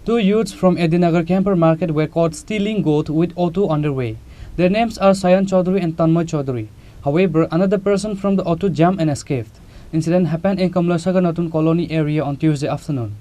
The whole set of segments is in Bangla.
Two youths from A.D Nagar Camper Market were caught stealing goat with auto on their way. Their names are Sayan Chaudhary and Tanmoy Chaudhary. However, another person from the auto jumped and escaped. Incident happened in Kamlasagar Natun Colony area on Tuesday afternoon.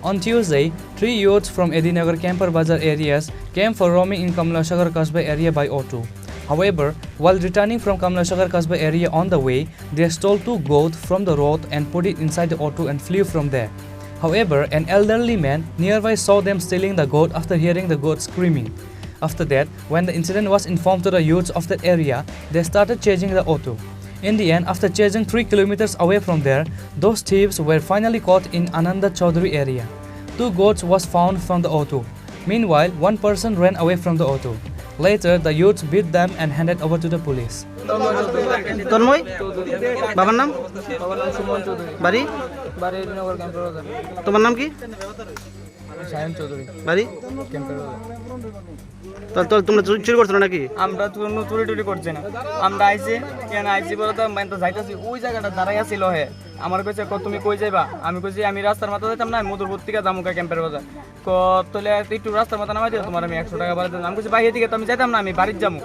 On Tuesday, three youths from A.D Nagar Camper Bazaar areas came for roaming in Kamlasagar Kasbah area by auto. However, while returning from Kamlasagar Kasbah area on the way, they stole two goats from the road and put it inside the auto and flew from there. However, an elderly man nearby saw them stealing the goat after hearing the goat screaming. After that, when the incident was informed to the youths of that area, they started chasing the auto. In the end, after chasing 3 kilometers away from there, those thieves were finally caught in Ananda Chaudhary area. Two goats was found from the auto. Meanwhile, one person ran away from the auto. Later, the youths beat them and handed over to the police. Tanmoy? Babar naam? Suman Chaudhary. Bari? A.D Nagar Camper Market. তোমার নাম কি? Sayan Chaudhary. বাড়ি? Camper Market. তো তোমরা চুরি করছো নাকি? আমরা চুরি টুরি করছি না। আমরা আইছি কেন আইছি বলতো আমি তো যাইতাছি ওই জায়গাটা দাঁড়াই আছিল হে। আমার কইছে তুমি কই যাইবা? আমি কইছি আমি রাস্তার মাথা যাইতাম না, মধুরপুর থেকে জামুকা ক্যাম্পের বাজার। তোলে একটু রাস্তার মাথা নামাই দিও, তোমার আমি 100 টাকা বাড়ি দিলাম। আমি কইছি ভাই এদিকে তো আমি যাইতাম না, আমি বাড়ির যাবো।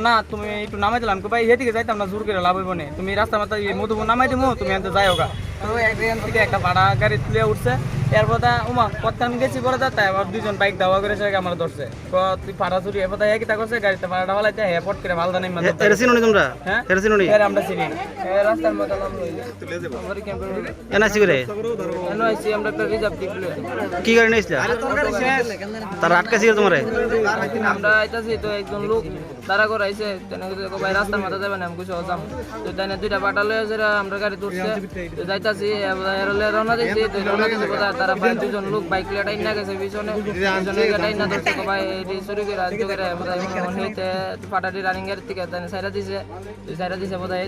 না তুমি একটু নামাই দিলাম, ভাই এদিকে যাইতাম না, জোর করে লাভ হইব না, তুমি রাস্তার মাথা মধুপুর নামাই দিমু, তুমি আনতে যাই হোক। তো একদিন থেকে একটা ভাড়া গাড়ি তুলে উঠছে, এরপর উমা পথে আমি গেছি পরে যাতে আবার দুজন বাইক দাওয়া করে আমার ধরছে, তুই ভাড়া চুরি এবার কি তা করছে, গাড়িতে ভাড়াটা হলাইতে হ্যাঁ পট করে ভালো জানি তোমরা হ্যাঁ আমরা চিনি রাস্তার মতো এনআইসি করে এনআইসি আমরা একটা রিজার্ভ টিপলে কি গাড়ি নিয়েছিলা? তার আটকা ছিল তোমারে? আমরা আইতাছি তো একজন লোক দাঁড়া করে আইছে, ভাই রাস্তার মাথা যাবে না, আমি কিছু যাম তো তাই না, দুইটা পাঠালে আমরা গাড়ি তুলছে যাইতাছি রওনা দিয়েছি, তারা ভাই দুজন লোক বাইক লিয়ে টাইন না গেছে পিছনে টাইন না ধরছে, ভাই চুরি করে রাজ্য করে হইতে পাটাটি রানিং গাড়ির থেকে সাইডা দিছে বোধ হয়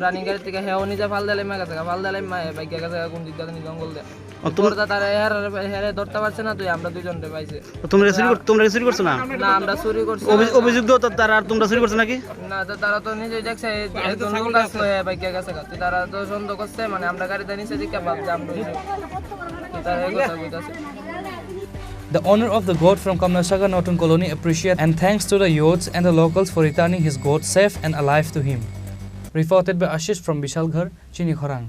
রানিং গাড়ির থেকে হেও নিজে ফাল দিলে মা গেছে, ফাল দিলে বাইকের কাছে কোন দিক দিয়ে জঙ্গল দেয় তারা হেরে ধরতে পারছে না, তুই আমরা দুজন পাইছে। তোমরা চুরি করছো না? না আমরা চুরি করছি। অভিযোগ দাও তারা, আর তোমরা চুরি করছো নাকি? না তারা তো নিজেই দেখছে একজন লোক আসলো বাইকের কাছে, তারা তো সন্দেহ করছে, মানে আমরা গাড়িতে নিচে দিকে ভাবছে আমরা তারা এই কথা বলতেছে। The owner of the goat from Kamlasagar Natun Colony appreciates and thanks to the youths and the locals for returning his goat safe and alive to him. Reported by Ashish from Bishalghar, Chini, Khorang.